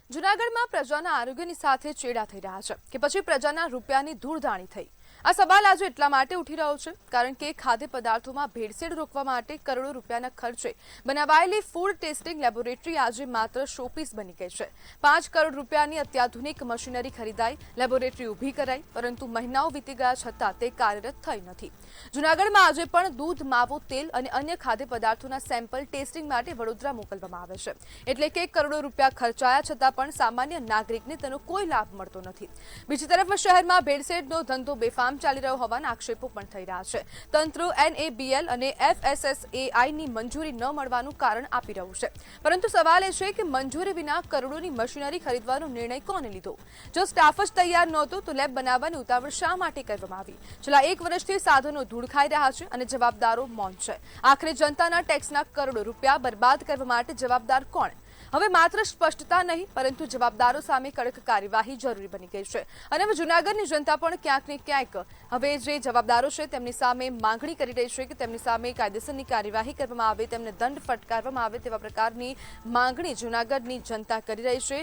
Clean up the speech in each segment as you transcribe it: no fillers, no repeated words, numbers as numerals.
જૂનાગઢમાં પ્રજાના આરોગ્યની સાથે ચેડા થઈ રહ્યા છે કે પછી પ્રજાના રૂપિયાની ધૂળધાણી થઈ? આ સવાલ આજે એટલા માટે ઉઠી રહ્યો છે કારણ કે ખાદ્ય પદાર્થોમાં ભેળસેળ રોકવા માટે કરોડો રૂપિયાના ખર્ચે બનાવાયેલી ફૂડ ટેસ્ટિંગ લેબોરેટરી આજે માત્ર શોપીસ બની ગઈ છે। 5 કરોડ રૂપિયાની અત્યાધુનિક મશીનરી ખરીદાઈ, લેબોરેટરી ઊભી કરાઈ, પરંતુ મહિનાઓ વીતી ગયા છતાં તે કાર્યરત થઈ નથી। જૂનાગઢમાં આજે પણ દૂધ, માવો, તેલ અને અન્ય ખાદ્ય પદાર્થોના સેમ્પલ ટેસ્ટિંગ માટે વડોદરા મોકલવામાં આવે છે, એટલે કે કરોડો રૂપિયા ખર્ચાયા છતાં પણ સામાન્ય નાગરિકને તેનો કોઈ લાભ મળતો નથી। બીજી તરફ શહેરમાં ભેળસેળનો ધંધો બેફામ ચાલી રહ્યો હોવાના આક્ષેપો પણ થઈ રહ્યા છે। તંત્ર NABL અને FSSAI ની મંજૂરી ન મળવાનું કારણ આપી રહ્યું છે, પરંતુ સવાલ એ છે કે મંજૂરી વિના કરોડોની મશીનરી ખરીદવાનો નિર્ણય કોણે લીધો? જો સ્ટાફ જ તૈયાર નહોતો તો લેબ બનાવવાની ઉતાવળ શા માટે કરવામાં આવી? છેલ્લા 1 વર્ષથી સાધનો ધૂળ ખાઈ રહ્યા છે અને જવાબદારો મૌન છે। આખરે જનતાના ટેક્સના કરોડો રૂપિયા બરબાદ કરવા માટે જવાબદાર કોણ? હવે માત્ર સ્પષ્ટતા નહીં પરંતુ જવાબદારો સામે કડક કાર્યવાહી જરૂરી બની ગઈ છે અને હવે જૂનાગઢની જનતા પણ ક્યાંક ને ક્યાંક હવે જે જવાબદારો છે તેમની સામે માંગણી કરી રહી છે કે તેમની સામે કાયદેસરની કાર્યવાહી કરવામાં આવે, તેમને દંડ ફટકારવામાં આવે તેવા પ્રકારની માંગણી જૂનાગઢની જનતા કરી રહી છે।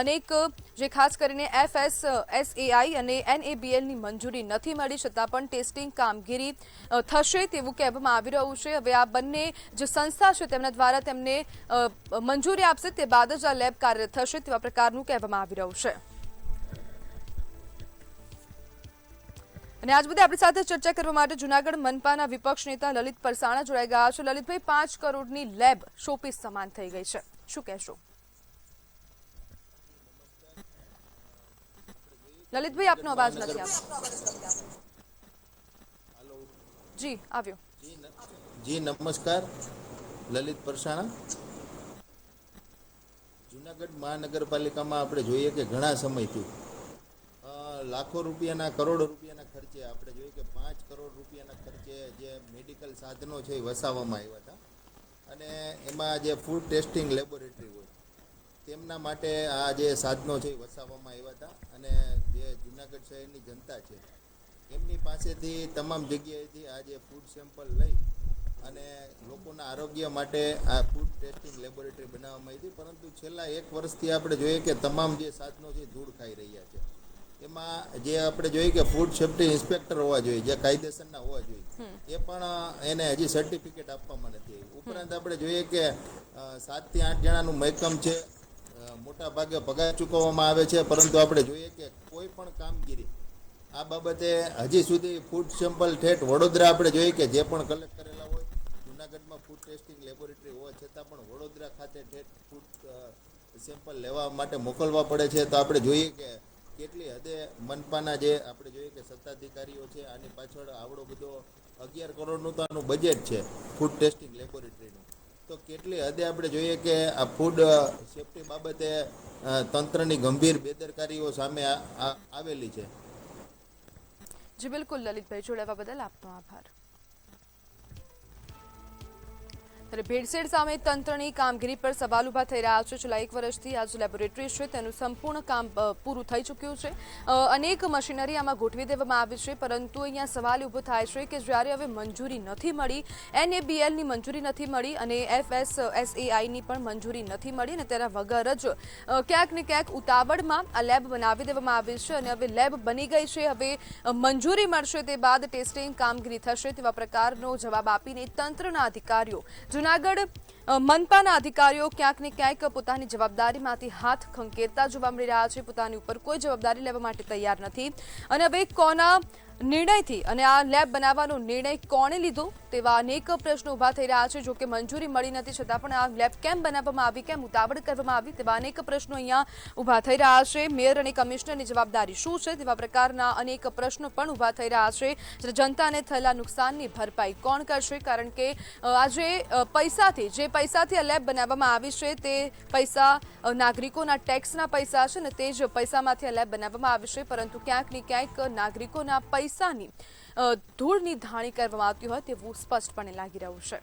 અનેક જે ખાસ કરીને FSSAI અને NABL ની મંજૂરી નથી મળી છતાં પણ ટેસ્ટિંગ કામગીરી થશે તેવું કહેવામાં આવી રહ્યું છે। હવે આ બંને જે સંસ્થા છે તેમના દ્વારા તેમને મંજૂરી આપશે તે બાદ જ આ લેબ કાર્યરત થશે તેવા પ્રકારનું કહેવામાં આવી રહ્યું છે। અને આજ બધે આપણી સાથે ચર્ચા કરવા માટે જૂનાગઢ મનપાના વિપક્ષ નેતા લલિત પરસાણા જોડાઈ ગયા છે। લલિતભાઈ, 5 કરોડની લેબ શોપીસ સમાન થઈ ગઈ છે, શું કહેશો? લલિતભાઈ, આપનો અવાજ નથી આવતો। જી આવ્યો। જી નમસ્કાર, લલિત પરસાણા। જૂનાગઢ મહાનગરપાલિકામાં આપણે જોઈએ કે ઘણા સમયથી લાખો રૂપિયાના, કરોડો રૂપિયાના ખર્ચે આપણે જોઈએ કે 5 કરોડ રૂપિયાના ખર્ચે જે મેડિકલ સાધનો છે એ વસાવવામાં આવ્યા હતા અને એમાં જે ફૂડ ટેસ્ટિંગ લેબોરેટરી હોય તેમના માટે આ જે સાધનો છે એ વસાવવામાં આવ્યા હતા અને જે જૂનાગઢ શહેરની જનતા છે એમની પાસેથી તમામ જગ્યાએથી આ જે ફૂડ સેમ્પલ લઈ અને લોકોના આરોગ્ય માટે આ ફૂડ ટેસ્ટિંગ લેબોરેટરી બનાવવામાં આવી હતી, પરંતુ છેલ્લા 1 વર્ષથી આપણે જોઈએ કે તમામ જે સાધનો છે ધૂળ ખાઈ રહ્યા છે। એમાં જે આપણે જોઈએ કે ફૂડ સેફ્ટી ઇન્સ્પેક્ટર હોવા જોઈએ, જે કાયદેસરના હોવા જોઈએ, એ પણ એને હજી સર્ટિફિકેટ આપવામાં નથી આવી। ઉપરાંત આપણે જોઈએ કે 7 થી 8 જણાનું મહેકમ છે, મોટા ભાગે પગાર ચૂકવવામાં આવે છે, પરંતુ આપણે જોઈએ કે કોઈ પણ કામગીરી આ બાબતે હજી સુધી ફૂડ સેમ્પલ ઠેઠ વડોદરા આપણે જોઈએ કે જે પણ કલેક્ટ કરેલા હોય, જૂનાગઢમાં ફૂડ ટેસ્ટિંગ લેબોરેટરી હોવા છતાં પણ વડોદરા ખાતે ઠેઠ ફૂડ સેમ્પલ લેવા માટે મોકલવા પડે છે। તો આપણે જોઈએ કે કેટલી હદે મનપાના જે આપણે જોઈએ કે સત્તાધિકારીઓ છે આની પાછળ આવડો બધો 11 કરોડનું તો આનું બજેટ છે ફૂડ ટેસ્ટિંગ લેબોરેટરીનું, તો કેટલી હદે આપણે જોઈએ કે આ ફૂડ સેફ્ટી બાબતે તંત્રની ગંભીર બેદરકારીઓ સામે આવેલી છે। જી બિલકુલ લલિતભાઈ, જોડાવા બદલ આપનો આભાર। ભેળસેળ સામે તંત્રની કામગીરી પર સવાલ ઉભા થઈ રહ્યા છે। છેલ્લા 1 વર્ષથી આ જે લેબોરેટરી છે તેનું સંપૂર્ણ કામ પૂરું થઈ ચૂક્યું છે, અનેક મશીનરી આમાં ગોઠવી દેવામાં આવી છે, પરંતુ અહીંયા સવાલ ઊભો થાય છે કે જ્યારે હવે મંજૂરી નથી મળી, NABL ની મંજૂરી નથી મળી અને FSSAI ની પણ મંજૂરી નથી મળી અને તેના વગર જ ક્યાંક ને ક્યાંક ઉતાવળમાં આ લેબ બનાવી દેવામાં આવી છે અને હવે લેબ બની ગઈ છે, હવે મંજૂરી મળશે તે બાદ ટેસ્ટિંગ કામગીરી થશે તેવા પ્રકારનો જવાબ આપીને તંત્રના અધિકારીઓ, જૂનાગઢ મનપાના અધિકારીઓ ક્યાંક ને ક્યાંક પોતાની જવાબદારીમાંથી હાથ ખંખેરતા જોવા મળી રહ્યા છે, પોતાની ઉપર કોઈ જવાબદારી લેવા માટે તૈયાર નથી અને હવે કોના નિર્ણયથી અને આ લેબ બનાવવાનો નિર્ણય કોણે લીધો તેવા અનેક પ્રશ્નો ઊભા થઈ રહ્યા છે। જો કે મંજૂરી મળી નથી છતાં પણ આ લેબ કેમ બનાવવામાં આવી, કેમ ઉતાવળ કરવામાં આવી તેવા અનેક પ્રશ્નો અહીંયા ઊભા થઈ રહ્યા છે। મેયર અને કમિશનરની જવાબદારી શું છે તેવા પ્રકારના અનેક પ્રશ્નો પણ ઊભા થઈ રહ્યા છે। જનતાને થયેલા નુકસાનની ભરપાઈ કોણ કરશે? કારણ કે આજે જે પૈસાથી આ લેબ બનાવવામાં આવી છે તે પૈસા નાગરિકોના ટેક્સના પૈસા છે ને તે જ પૈસામાંથી આ લેબ બનાવવામાં આવી છે, પરંતુ ક્યાંક ને ક્યાંક નાગરિકોના પૈસાની ધૂળની ધાણી કરવામાં આવતી હોય તેવું સ્પષ્ટપણે લાગી રહ્યું છે।